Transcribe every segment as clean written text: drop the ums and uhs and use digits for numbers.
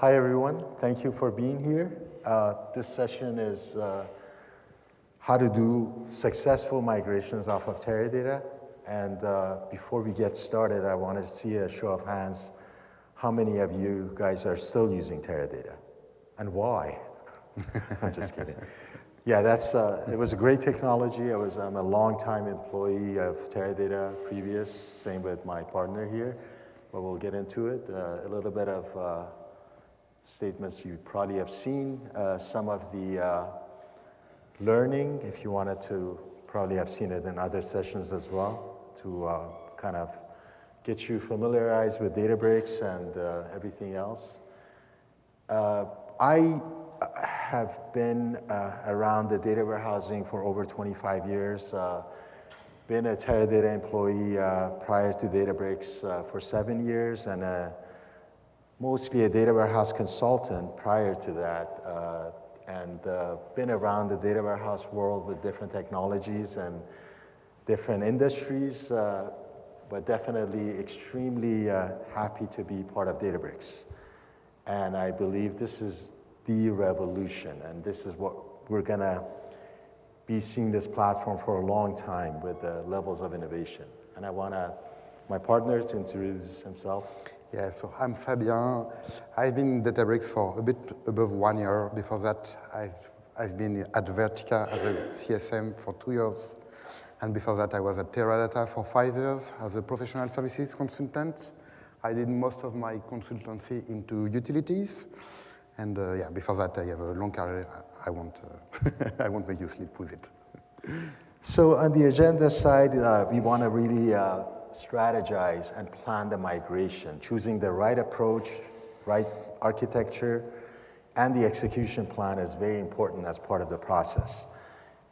Hi, everyone. Thank you for being here. This session is how to do successful migrations off of Teradata. And before we get started, I want to see a show of hands. How many of you guys are still using Teradata? And why? I'm just kidding. Yeah, it was a great technology. I'm a long-time employee of Teradata previous, same with my partner here, but we'll get into it. A little bit of statements you probably have seen, some of the learning, if you wanted to, probably have seen it in other sessions as well, to kind of get you familiarized with Databricks and everything else. I have been around the data warehousing for over 25 years, been a Teradata employee prior to Databricks for 7 years, and mostly a data warehouse consultant prior to that, and been around the data warehouse world with different technologies and different industries, but definitely extremely happy to be part of Databricks. And I believe this is the revolution, and this is what we're gonna be seeing this platform for a long time with the levels of innovation. And I want my partner to introduce himself. Yeah, so I'm Fabien. I've been in Databricks for a bit above 1 year. Before that, I've been at Vertica as a CSM for 2 years. And before that, I was at Teradata for 5 years as a professional services consultant. I did most of my consultancy into utilities. And before that, I have a long career. I won't make you sleep with it. So on the agenda side, we want to really strategize and plan the migration, choosing the right approach, right architecture, and the execution plan is very important as part of the process.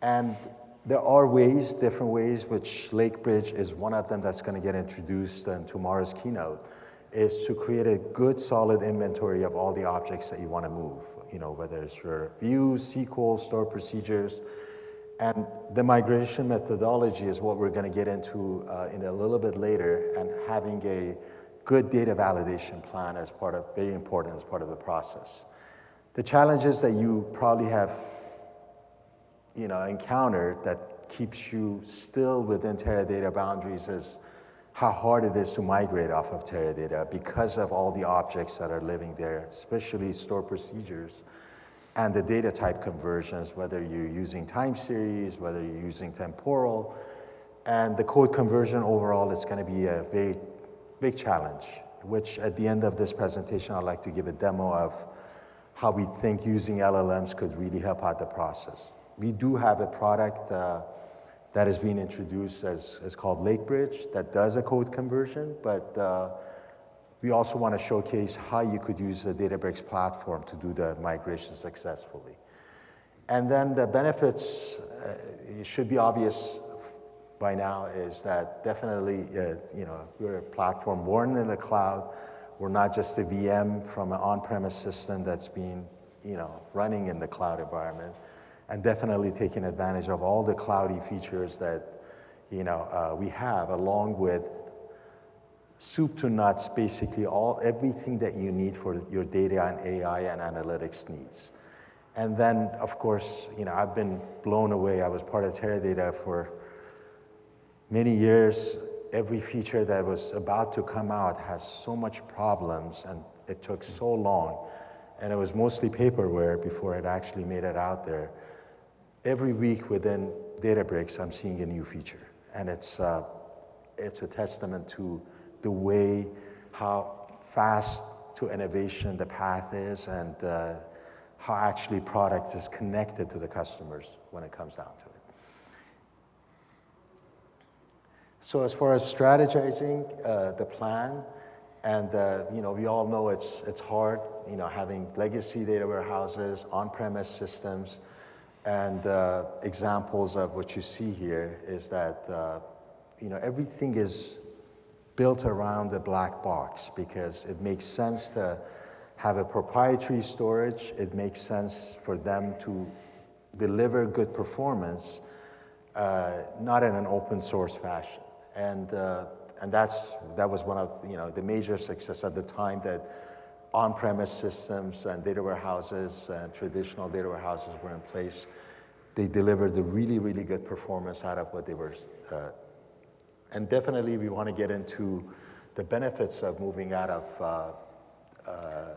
And there are ways, different ways, which Lakebridge is one of them that's going to get introduced in tomorrow's keynote, is to create a good, solid inventory of all the objects that you want to move, whether it's your views, SQL, stored procedures. And the migration methodology is what we're going to get into in a little bit later, and having a good data validation plan as very important as part of the process. The challenges that you probably have encountered that keeps you still within Teradata boundaries is how hard it is to migrate off of Teradata because of all the objects that are living there, especially stored procedures. And the data type conversions, whether you're using time series, whether you're using temporal, and the code conversion overall is going to be a very big challenge, which at the end of this presentation, I'd like to give a demo of how we think using LLMs could really help out the process. We do have a product that is being introduced as called Lakebridge that does a code conversion, but we also want to showcase how you could use the Databricks platform to do the migration successfully. And then the benefits, it should be obvious by now, is that definitely, we're a platform born in the cloud. We're not just a VM from an on-premise system that's been, running in the cloud environment, and definitely taking advantage of all the cloudy features that, we have, along with soup to nuts, basically everything that you need for your data and AI and analytics needs. And then, of course, I've been blown away. I was part of Teradata for many years. Every feature that was about to come out has so much problems, and it took so long. And it was mostly paperware before it actually made it out there. Every week within Databricks, I'm seeing a new feature. And it's a testament to the way, how fast to innovation the path is, and how actually product is connected to the customers when it comes down to it. So as far as strategizing the plan, and we all know it's hard, having legacy data warehouses, on-premise systems, and examples of what you see here is that everything is built around the black box because it makes sense to have a proprietary storage. It makes sense for them to deliver good performance, not in an open source fashion. And that was one of the major success at the time that on-premise systems and data warehouses and traditional data warehouses were in place, they delivered a really, really good performance out of what they were. And definitely we want to get into the benefits of moving out of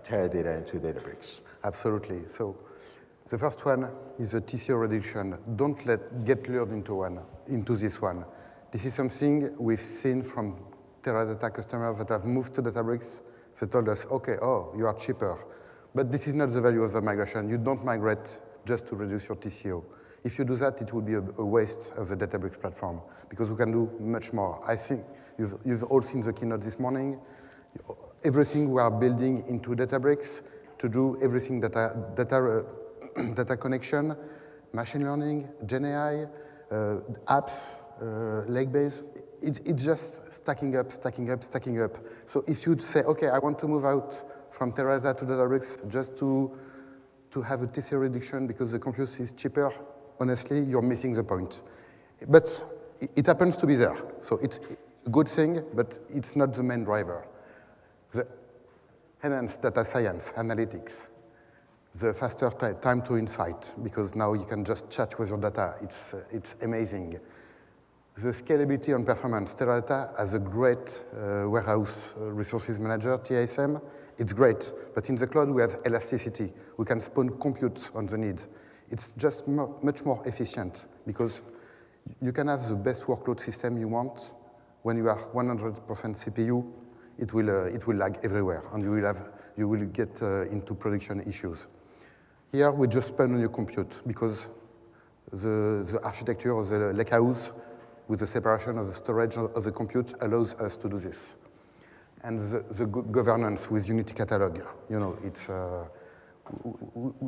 Teradata into Databricks. Absolutely. So the first one is the TCO reduction. Don't get lured into this one. This is something we've seen from Teradata customers that have moved to Databricks. They told us, okay, oh, you are cheaper. But this is not the value of the migration. You don't migrate just to reduce your TCO. If you do that, it will be a waste of the Databricks platform because we can do much more. I think you've all seen the keynote this morning. Everything we are building into Databricks to do everything data connection, machine learning, Gen AI, apps, lake-based, it's just stacking up. So if you say, okay, I want to move out from Teradata to Databricks just to have a TCO reduction because the compute is cheaper, honestly, you're missing the point. But it happens to be there. So it's a good thing, but it's not the main driver. The enhanced data science, analytics, the faster time to insight, because now you can just chat with your data. It's amazing. The scalability and performance. Teradata has a great warehouse resources manager, TISM. It's great, but in the cloud we have elasticity. We can spawn compute on the need. It's just much more efficient because you can have the best workload system you want. When you are 100% CPU, it will lag everywhere, and you will get into production issues. Here we just spend on your compute because the architecture of the lakehouse with the separation of the storage of the compute allows us to do this. And the governance with Unity Catalog,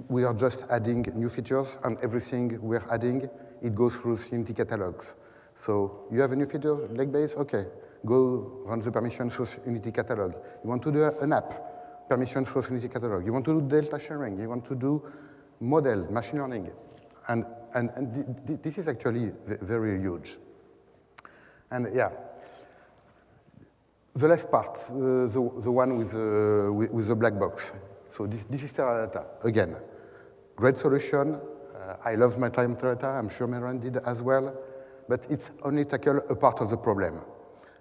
we are just adding new features, and everything we're adding, it goes through Unity Catalogs. So you have a new feature, lake-based, okay, go run the permissions through Unity Catalog. You want to do an app, permissions through Unity Catalog. You want to do delta sharing. You want to do model, machine learning. And this is actually very huge. And yeah, the left part, the one with the black box. So this is Teradata. Again, great solution. I love my time Teradata. I'm sure Mehran did as well. But it's only tackle a part of the problem.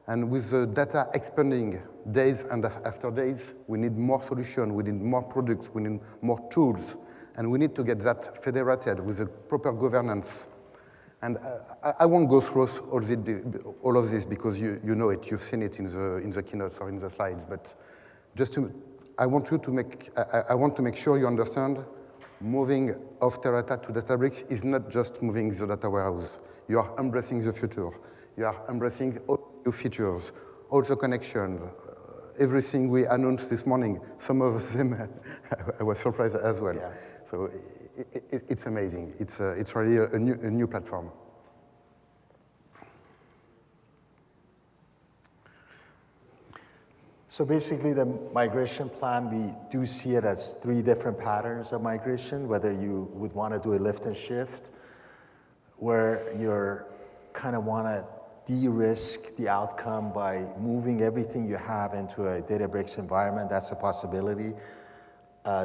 And with the data expanding days and after days, we need more solutions, we need more products, we need more tools. And we need to get that federated with a proper governance. And I won't go through all of this because you know it, you've seen it in the keynotes or in the slides. But just I want to make sure you understand moving off Teradata to Databricks is not just moving the data warehouse. You are embracing the future. You are embracing all new features, all the connections, everything we announced this morning. Some of them I was surprised as well. Yeah. So it's amazing. It's really a new platform. So basically the migration plan, we do see it as 3 different patterns of migration, whether you would want to do a lift and shift, where you're kind of want to de-risk the outcome by moving everything you have into a Databricks environment. That's a possibility.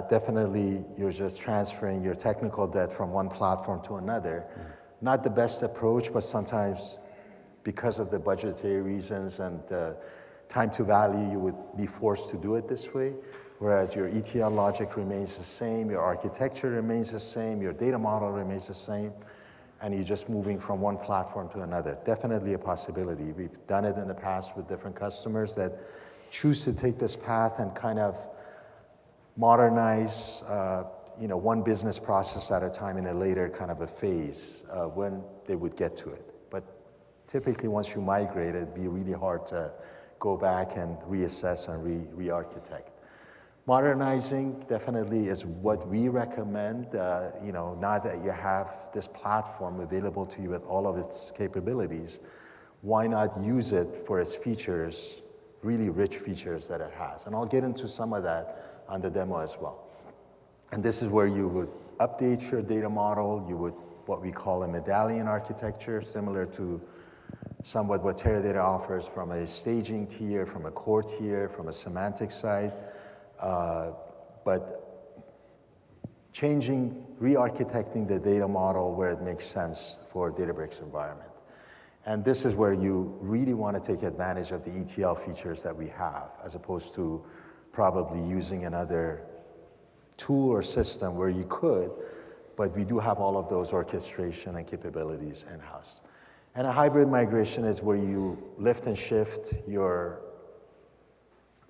Definitely, you're just transferring your technical debt from one platform to another. Not the best approach, but sometimes because of the budgetary reasons and time to value, you would be forced to do it this way. Whereas your ETL logic remains the same, your architecture remains the same, your data model remains the same, and you're just moving from one platform to another. Definitely a possibility. We've done it in the past with different customers that choose to take this path and kind of modernize one business process at a time in a later kind of a phase when they would get to it. But typically once you migrate, it'd be really hard to go back and reassess and re-architect. Modernizing definitely is what we recommend. Now that you have this platform available to you with all of its capabilities, why not use it for its features, really rich features that it has? And I'll get into some of that on the demo as well. And this is where you would update your data model. You would what we call a medallion architecture, similar to somewhat what Teradata offers from a staging tier, from a core tier, from a semantic side. But changing, re-architecting the data model where it makes sense for Databricks environment. And this is where you really want to take advantage of the ETL features that we have, as opposed to probably using another tool or system where you could, but we do have all of those orchestration and capabilities in-house. And a hybrid migration is where you lift and shift your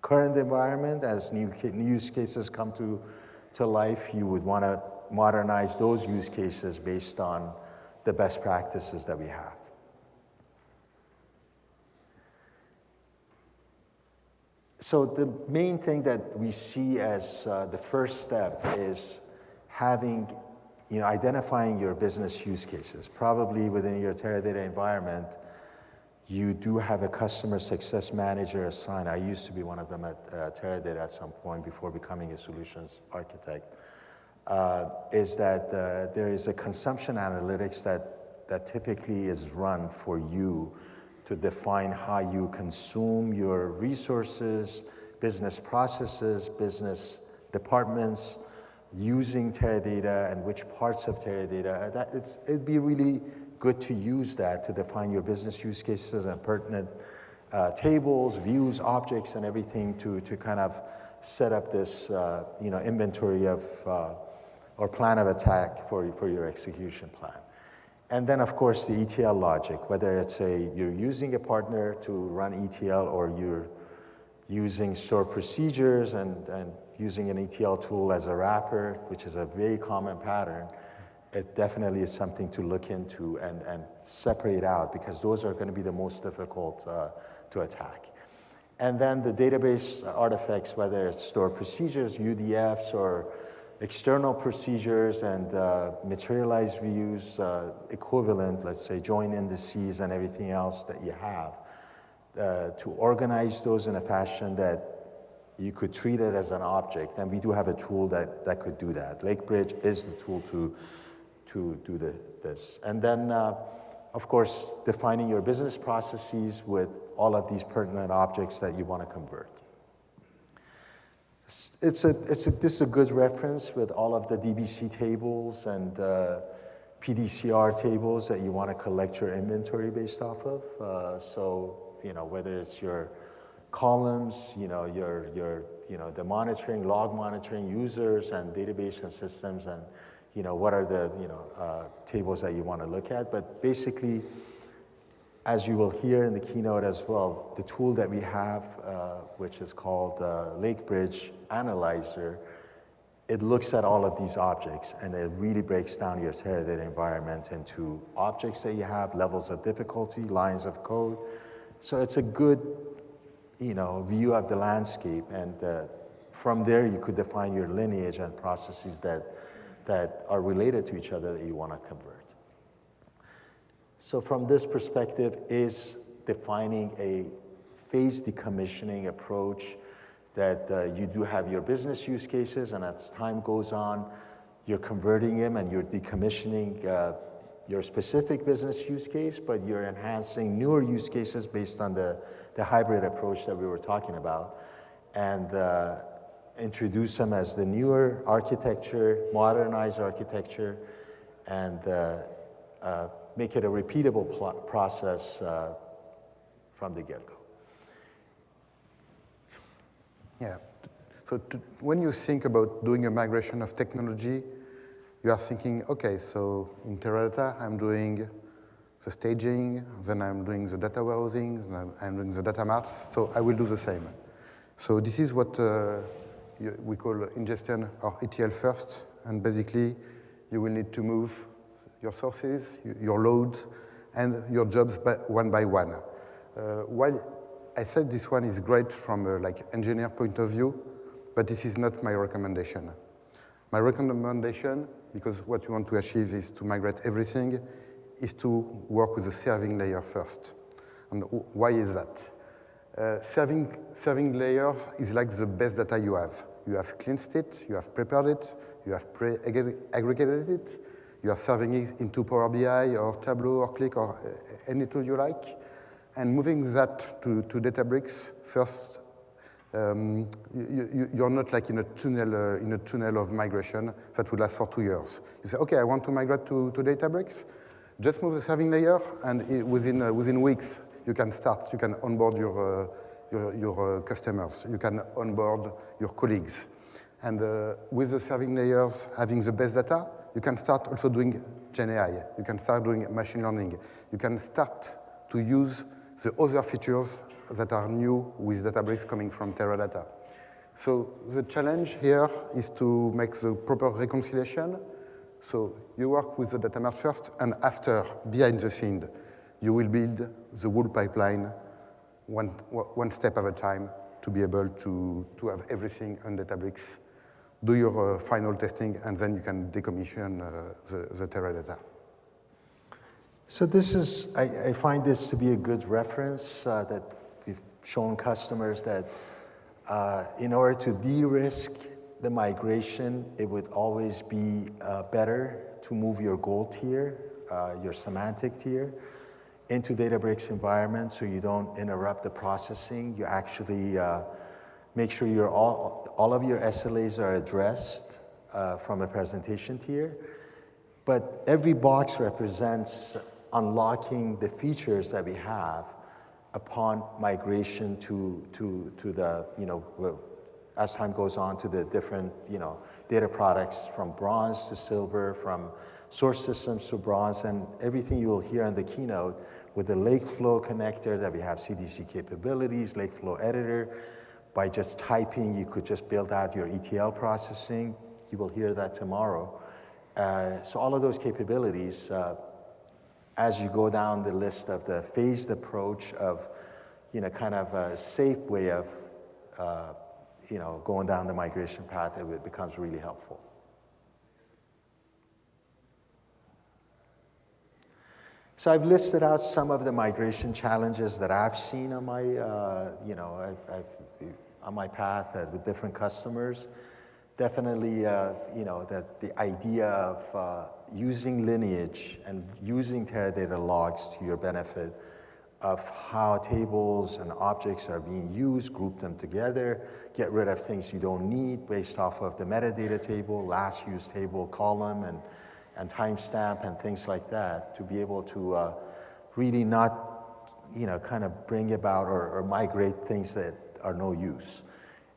current environment as new use cases come to life. You would want to modernize those use cases based on the best practices that we have. So the main thing that we see as the first step is identifying your business use cases. Probably within your Teradata environment, you do have a customer success manager assigned. I used to be one of them at Teradata at some point before becoming a solutions architect. Is that there is a consumption analytics that typically is run for you to define how you consume your resources, business processes, business departments, using Teradata and which parts of Teradata. It'd be really good to use that to define your business use cases and pertinent tables, views, objects, and everything to kind of set up this inventory of or plan of attack for your execution plan. And then, of course, the ETL logic, whether it's you're using a partner to run ETL or you're using stored procedures and using an ETL tool as a wrapper, which is a very common pattern, it definitely is something to look into and separate out, because those are going to be the most difficult to attack. And then the database artifacts, whether it's stored procedures, UDFs, or external procedures and materialized views, equivalent, let's say, join indices and everything else that you have, to organize those in a fashion that you could treat it as an object. And we do have a tool that could do that. LakeBridge is the tool to do this. And then, of course, defining your business processes with all of these pertinent objects that you want to convert. This is a good reference with all of the DBC tables and PDCR tables that you want to collect your inventory based off of. So, whether it's your columns, the monitoring, log monitoring, users and database and systems, and what are the tables that you want to look at. But basically, as you will hear in the keynote as well, the tool that we have, which is called LakeBridge Analyzer, it looks at all of these objects, and it really breaks down your Teradata environment into objects that you have, levels of difficulty, lines of code. So it's a good view of the landscape, and from there you could define your lineage and processes that are related to each other that you want to convert. So from this perspective is defining a phase decommissioning approach that you do have your business use cases, and as time goes on, you're converting them and you're decommissioning your specific business use case, but you're enhancing newer use cases based on the hybrid approach that we were talking about, and introduce them as the newer architecture, modernized architecture, and make it a repeatable process from the get-go. Yeah. So when you think about doing a migration of technology, you are thinking, okay, so in Teradata, I'm doing the staging, then I'm doing the data warehousing, then I'm doing the data marts, so I will do the same. So this is what we call ingestion or ETL first, and basically, you will need to move your sources, your loads, and your jobs one by one. While I said this one is great from a engineer point of view, but this is not my recommendation. My recommendation, because what you want to achieve is to migrate everything, is to work with the serving layer first. And why is that? Serving layers is like the best data you have. You have cleansed it, you have prepared it, you have pre-aggregated it, you are serving it into Power BI or Tableau or Qlik or any tool you like, and moving that to Databricks first You're not like in a tunnel of migration that will last for 2 years. You say, okay, I want to migrate to Databricks. Just move the serving layer, and within weeks, you can start. You can onboard your customers. You can onboard your colleagues. And with the serving layers having the best data, you can start also doing Gen AI. You can start doing machine learning. You can start to use the other features that are new with Databricks coming from Teradata. So the challenge here is to make the proper reconciliation. So you work with the data mart first, and after, behind the scene, you will build the whole pipeline one step at a time to be able to have everything on Databricks, do your final testing, and then you can decommission the Teradata. So this is, I find this to be a good reference that we've shown customers that in order to de-risk the migration, it would always be better to move your gold tier, your semantic tier, into Databricks environment so you don't interrupt the processing. You actually make sure all of your SLAs are addressed from a presentation tier. But every box represents unlocking the features that we have upon migration to the, as time goes on, to the different, data products from bronze to silver, from source systems to bronze, and everything you will hear in the keynote with the Lakeflow connector that we have CDC capabilities, Lakeflow editor. By just typing, you could just build out your ETL processing. You will hear that tomorrow. So all of those capabilities, as you go down the list of the phased approach of, kind of a safe way of, going down the migration path, it becomes really helpful. So I've listed out some of the migration challenges that I've seen on my, on my path with different customers. Definitely, that the idea of using lineage and using Teradata logs to your benefit of how tables and objects are being used, group them together, get rid of things you don't need based off of the metadata table, last used table, column, and timestamp and things like that, to be able to really not, kind of bring about or migrate things that are no use.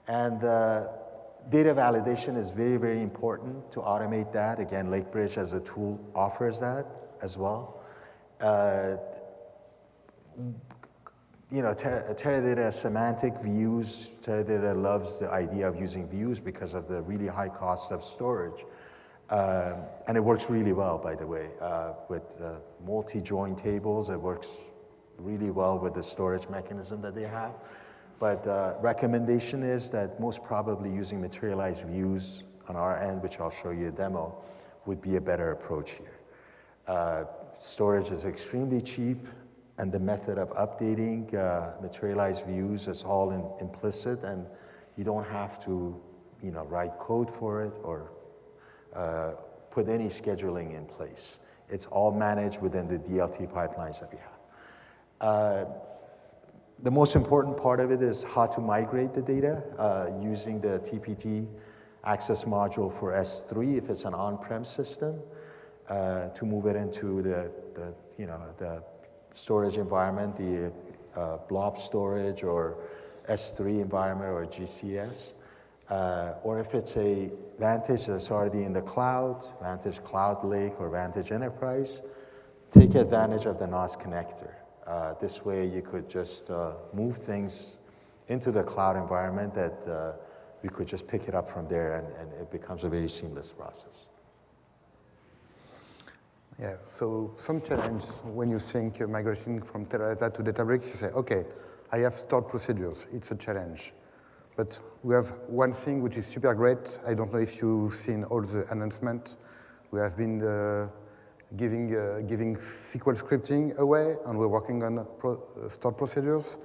And data validation is very, very important to automate that. Again, LakeBridge as a tool offers that as well. Teradata semantic views, Teradata loves the idea of using views because of the really high cost of storage. And it works really well, by the way, with multi-join tables. It works really well with the storage mechanism that they have. But recommendation is that most probably using materialized views on our end, which I'll show you a demo, would be a better approach here. Storage is extremely cheap, and the method of updating materialized views is all implicit, and you don't have to, write code for it or put any scheduling in place. It's all managed within the DLT pipelines that we have. The most important part of it is how to migrate the data using the TPT access module for S3 if it's an on-prem system, to move it into the storage environment, the blob storage or S3 environment or GCS. Or if it's a Vantage that's already in the cloud, Vantage Cloud Lake or Vantage Enterprise, take advantage of the NOS connector. This way you could just move things into the cloud environment that we could just pick it up from there, and it becomes a very seamless process. Yeah, so some challenge when you think migration from Teradata to Databricks, you say, okay, I have stored procedures, it's a challenge. But we have one thing which is super great. I don't know if you've seen all the announcements. We have been giving SQL scripting away, and we're working on stored procedures.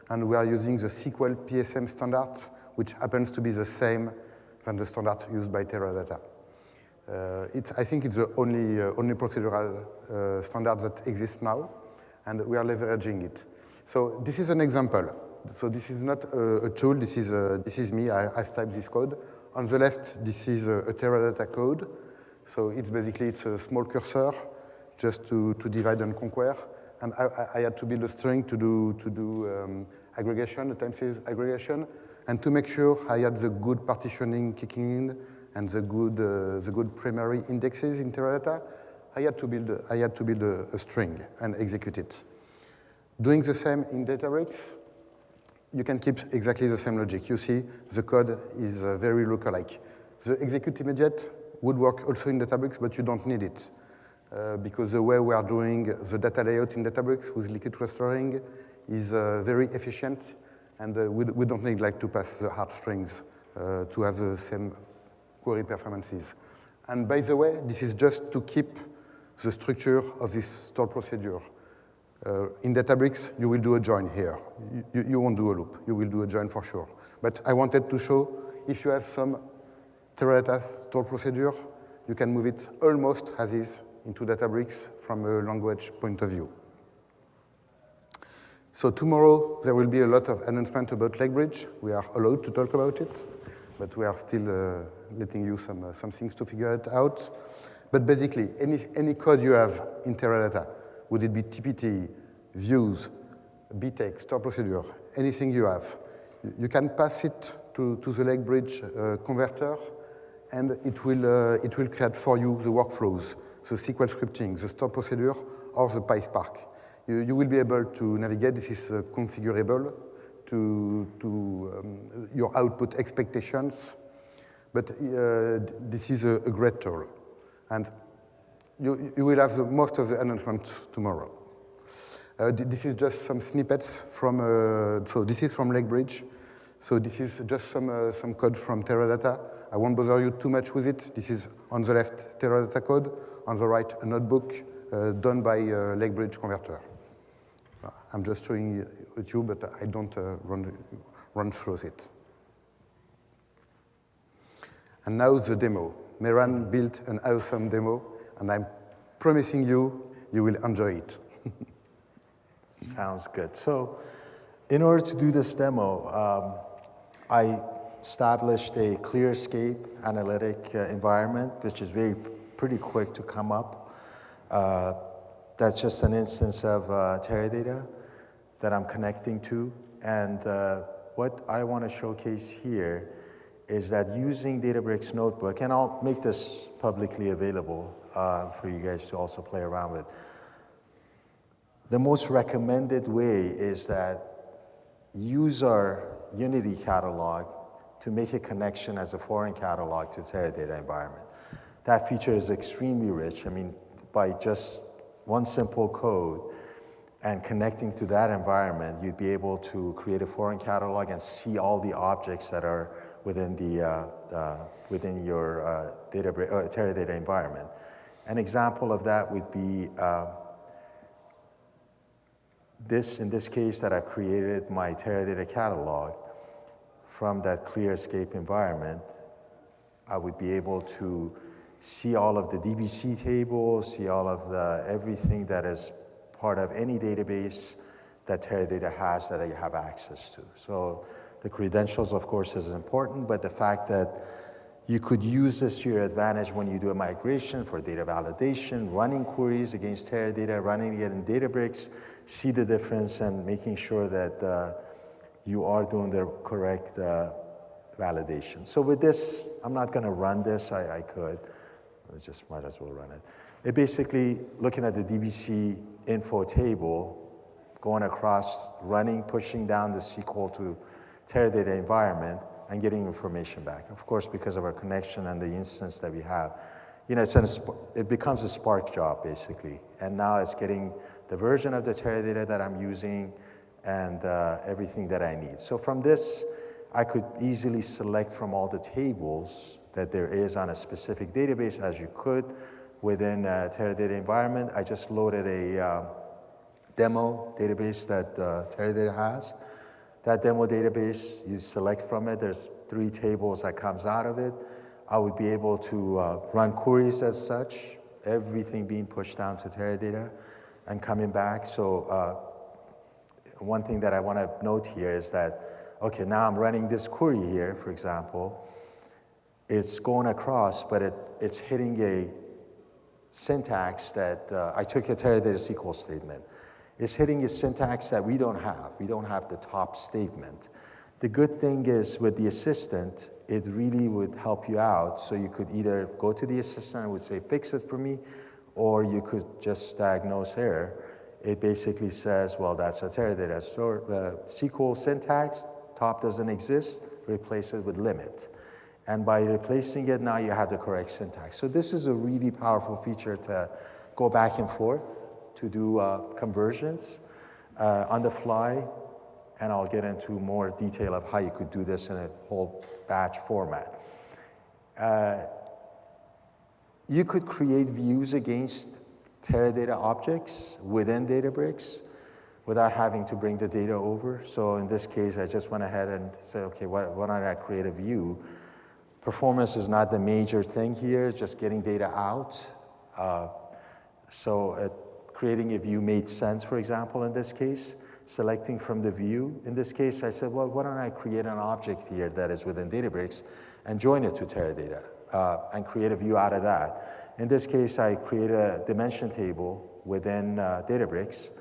And we are using the SQL PSM standard, which happens to be the same than the standard used by Teradata. I think it's the only procedural standard that exists now, and we are leveraging it. So this is an example. So this is not a tool, this is me, I've typed this code. On the left, this is a Teradata code. So it's a small cursor just to divide and conquer. And I had to build a string to do aggregation, a time series aggregation, and to make sure I had the good partitioning kicking in and the good primary indexes in Teradata. I had to build a string and execute it. Doing the same in Databricks, you can keep exactly the same logic. You see, the code is very lookalike. The execute immediate would work also in Databricks, but you don't need it. Because the way we are doing the data layout in Databricks with liquid clustering is very efficient, and we don't need to pass the hard strings to have the same query performances. And by the way, this is just to keep the structure of this stored procedure. In Databricks, you will do a join here. You won't do a loop. You will do a join for sure. But I wanted to show if you have some Teradata stored procedure, you can move it almost as is into Databricks from a language point of view. So tomorrow, there will be a lot of announcement about LakeBridge. We are allowed to talk about it, but we are still letting you some things to figure it out. But basically, any code you have in Teradata, would it be TPT, views, BTEC, store procedure, anything you have, you can pass it to the LakeBridge converter, and it will create for you the workflows, the SQL scripting, the store procedure, or the PySpark. You will be able to navigate. This is configurable to your output expectations, but this is a great tool. And you will have most of the announcements tomorrow. This is just some snippets from, so this is from LakeBridge. So this is just some code from Teradata. I won't bother you too much with it. This is on the left, Teradata code. On the right, a notebook done by LakeBridge converter. I'm just showing it to you, but I don't run through it. And now the demo. Mehran built an awesome demo, and I'm promising you, you will enjoy it. Sounds good. So in order to do this demo, I established a ClearScape analytic environment, which is pretty quick to come up. That's just an instance of Teradata that I'm connecting to. And what I want to showcase here is that using Databricks Notebook, and I'll make this publicly available for you guys to also play around with. The most recommended way is that use our Unity catalog to make a connection as a foreign catalog to Teradata environment. That feature is extremely rich. I mean, by just one simple code and connecting to that environment, you'd be able to create a foreign catalog and see all the objects that are within your Teradata environment. An example of that would be in this case that I've created my Teradata catalog from that ClearScape environment. I would be able to see all of the DBC tables, see all of everything that is part of any database that Teradata has that I have access to. So the credentials, of course, is important, but the fact that you could use this to your advantage when you do a migration for data validation, running queries against Teradata, running it in Databricks, see the difference and making sure that you are doing the correct validation. So with this, I'm not going to run this. I could. I just might as well run it. It basically, looking at the DBC info table, going across, running, pushing down the SQL to Teradata environment, and getting information back. Of course, because of our connection and the instance that we have, it becomes a Spark job, basically. And now it's getting the version of the Teradata that I'm using and everything that I need. So from this, I could easily select from all the tables that there is on a specific database, as you could within a Teradata environment. I just loaded a demo database that Teradata has. That demo database, you select from it. There's 3 tables that comes out of it. I would be able to run queries as such, everything being pushed down to Teradata and coming back. So one thing that I want to note here is that, okay, now I'm running this query here, for example. It's going across, but it's hitting a syntax that, I took a Teradata SQL statement. It's hitting a syntax that we don't have. We don't have the top statement. The good thing is with the assistant, it really would help you out. So you could either go to the assistant and would say, fix it for me, or you could just diagnose error. It basically says, well, that's a Teradata SQL syntax, top doesn't exist, replace it with limit. And by replacing it, now you have the correct syntax. So this is a really powerful feature to go back and forth, to do conversions on the fly, and I'll get into more detail of how you could do this in a whole batch format. You could create views against Teradata objects within Databricks without having to bring the data over. So in this case, I just went ahead and said, okay, why don't I create a view? Performance is not the major thing here, just getting data out. Creating a view made sense, for example, in this case. Selecting from the view. In this case, I said, well, why don't I create an object here that is within Databricks and join it to Teradata and create a view out of that. In this case, I create a dimension table within Databricks,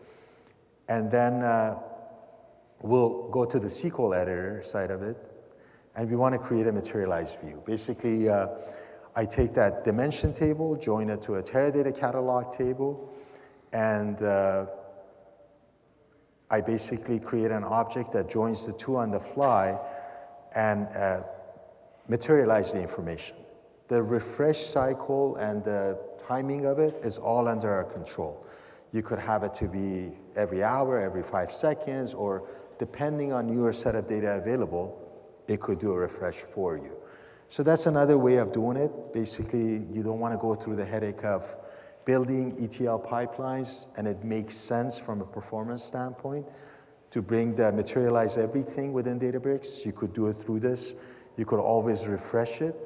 and then we'll go to the SQL editor side of it, and we want to create a materialized view. Basically, I take that dimension table, join it to a Teradata catalog table, and I basically create an object that joins the two on the fly and materialize the information. The refresh cycle and the timing of it is all under our control. You could have it to be every hour, every 5 seconds, or depending on your set of data available, it could do a refresh for you. So that's another way of doing it. Basically, you don't want to go through the headache of building ETL pipelines, and it makes sense from a performance standpoint to materialize everything within Databricks. You could do it through this. You could always refresh it.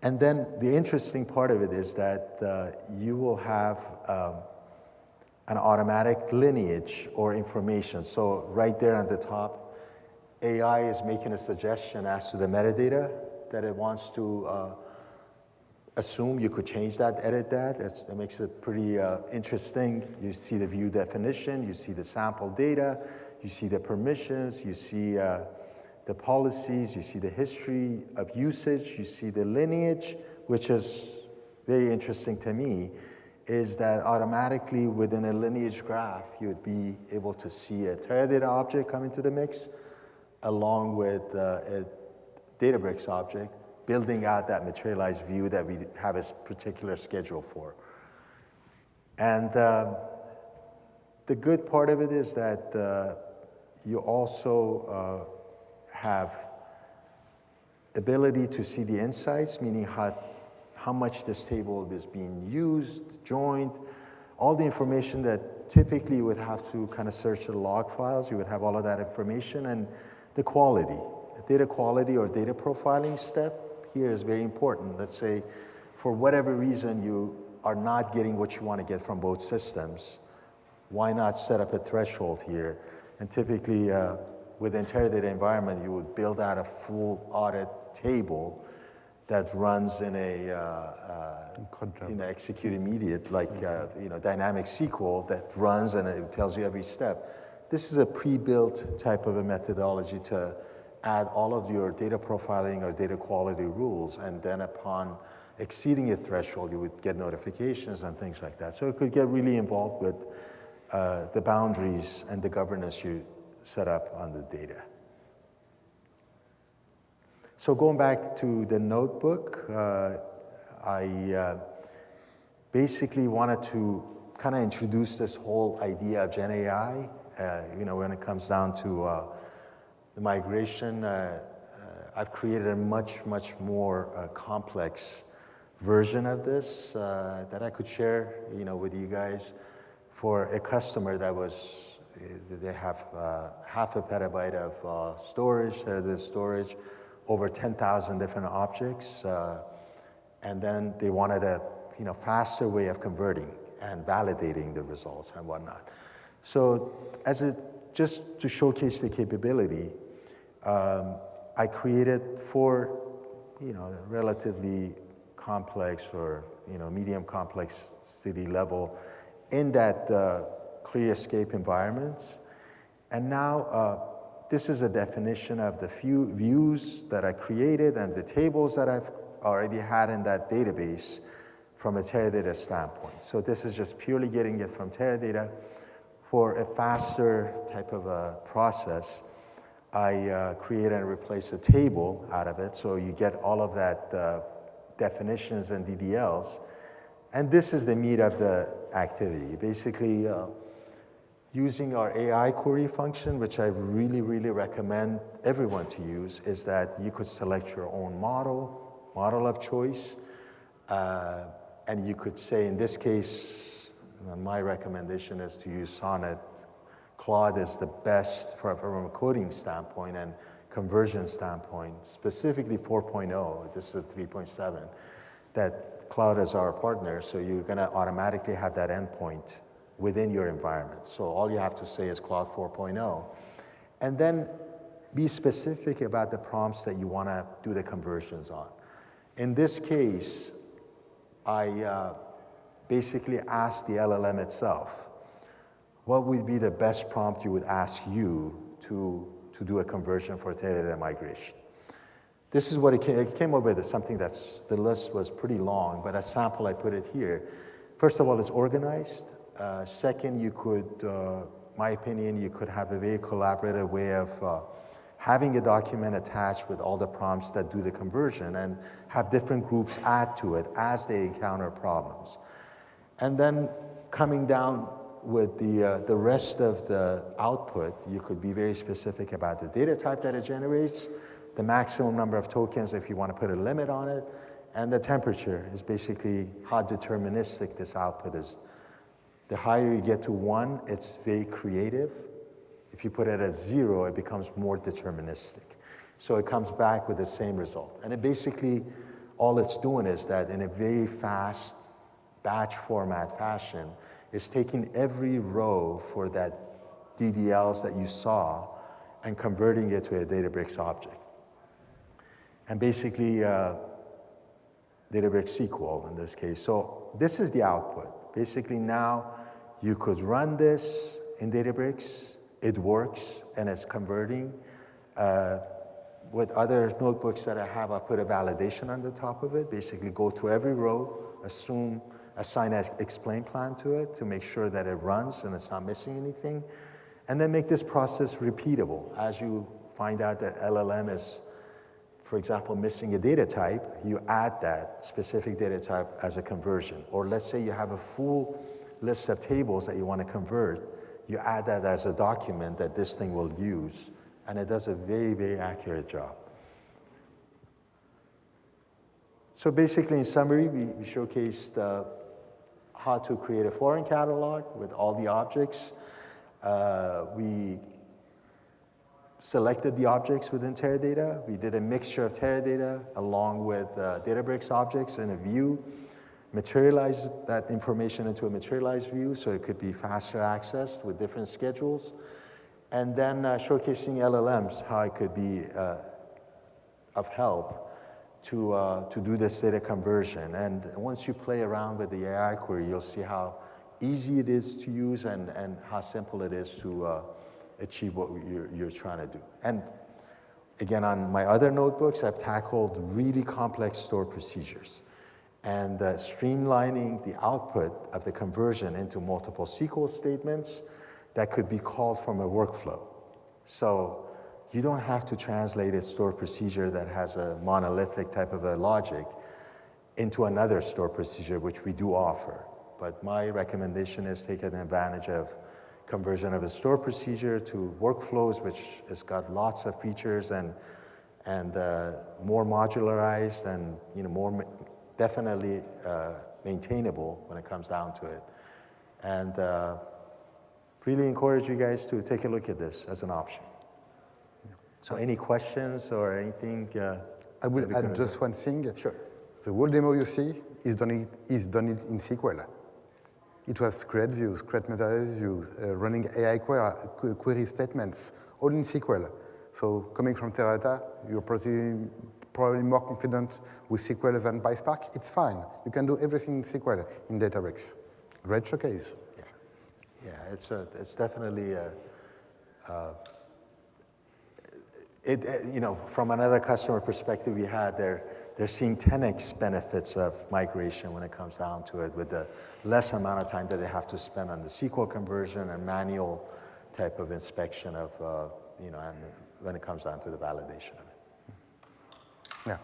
And then the interesting part of it is that you will have an automatic lineage or information. So right there on the top, AI is making a suggestion as to the metadata that it wants to assume. You could change that, edit that. It makes it pretty interesting. You see the view definition, you see the sample data, you see the permissions, you see the policies, you see the history of usage, you see the lineage, which is very interesting to me, is that automatically within a lineage graph, you would be able to see a Teradata object come into the mix along with a Databricks object, building out that materialized view that we have a particular schedule for. And the good part of it is that you also have ability to see the insights, meaning how much this table is being used, joined, all the information that typically you would have to kind of search the log files. You would have all of that information, and the quality, data quality or data profiling step here is very important. Let's say for whatever reason you are not getting what you want to get from both systems, why not set up a threshold here? And typically within Teradata environment, you would build out a full audit table that runs in a execute immediate, like dynamic SQL that runs and it tells you every step. This is a pre-built type of a methodology to add all of your data profiling or data quality rules, and then upon exceeding a threshold, you would get notifications and things like that. So it could get really involved with the boundaries and the governance you set up on the data. So going back to the notebook, I basically wanted to kind of introduce this whole idea of Gen AI. When it comes down to the migration, I've created a much more complex version of this that I could share, with you guys for a customer that was, they have half a petabyte of storage, Teradata storage, over 10,000 different objects, and then they wanted a faster way of converting and validating the results and whatnot. So just to showcase the capability, I created 4, relatively complex or, medium complexity level in that ClearScape environments. And now this is a definition of the few views that I created and the tables that I've already had in that database from a Teradata standpoint. So this is just purely getting it from Teradata. For a faster type of a process, I create and replace a table out of it, so you get all of that definitions and DDLs. And this is the meat of the activity. Basically, using our AI query function, which I really, really recommend everyone to use, is that you could select your own model of choice, and you could say, in this case, my recommendation is to use Sonnet. Claude is the best from a coding standpoint and conversion standpoint, specifically 4.0, this is 3.7, that Claude is our partner, so you're gonna automatically have that endpoint within your environment. So all you have to say is Claude 4.0, and then be specific about the prompts that you wanna do the conversions on. In this case, I basically asked the LLM itself, what would be the best prompt you would ask you to do a conversion for Teradata migration? This is what it came up with, something the list was pretty long, but as sample I put it here. First of all, it's organized. Second, you could, my opinion, you could have a very collaborative way of having a document attached with all the prompts that do the conversion and have different groups add to it as they encounter problems. And then coming down with the rest of the output, you could be very specific about the data type that it generates, the maximum number of tokens if you want to put a limit on it, and the temperature is basically how deterministic this output is. The higher you get to 1, it's very creative. If you put it at 0, it becomes more deterministic. So it comes back with the same result. And it basically, all it's doing is that in a very fast batch format fashion, is taking every row for that DDLs that you saw and converting it to a Databricks object. And basically, Databricks SQL in this case. So this is the output. Basically now, you could run this in Databricks, it works, and it's converting. With other notebooks that I have, I put a validation on the top of it, basically go through every row, assign an explain plan to it to make sure that it runs and it's not missing anything, and then make this process repeatable. As you find out that LLM is, for example, missing a data type, you add that specific data type as a conversion. Or let's say you have a full list of tables that you want to convert, you add that as a document that this thing will use, and it does a very, very accurate job. So basically, in summary, we showcased how to create a foreign catalog with all the objects. We selected the objects within Teradata. We did a mixture of Teradata along with Databricks objects in a view, materialized that information into a materialized view so it could be faster accessed with different schedules, and then showcasing LLMs, how it could be of help to do this data conversion. And once you play around with the AI query, you'll see how easy it is to use and how simple it is to achieve what you're trying to do. And again, on my other notebooks, I've tackled really complex store procedures and streamlining the output of the conversion into multiple SQL statements that could be called from a workflow. So you don't have to translate a store procedure that has a monolithic type of a logic into another store procedure, which we do offer. But my recommendation is taking advantage of conversion of a store procedure to workflows, which has got lots of features and more modularized and more definitely maintainable when it comes down to it. And really encourage you guys to take a look at this as an option. So any questions or anything? I will add just one thing. Sure. The whole demo you see is done it in SQL. It was create views, create metadata views, running AI query statements, all in SQL. So coming from Teradata, you're probably more confident with SQL than PySpark. It's fine. You can do everything in SQL in Databricks. Great showcase. Yeah, it's definitely from another customer perspective we had, they're seeing 10x benefits of migration when it comes down to it, with the less amount of time that they have to spend on the SQL conversion and manual type of inspection of, and when it comes down to the validation of it. Yeah.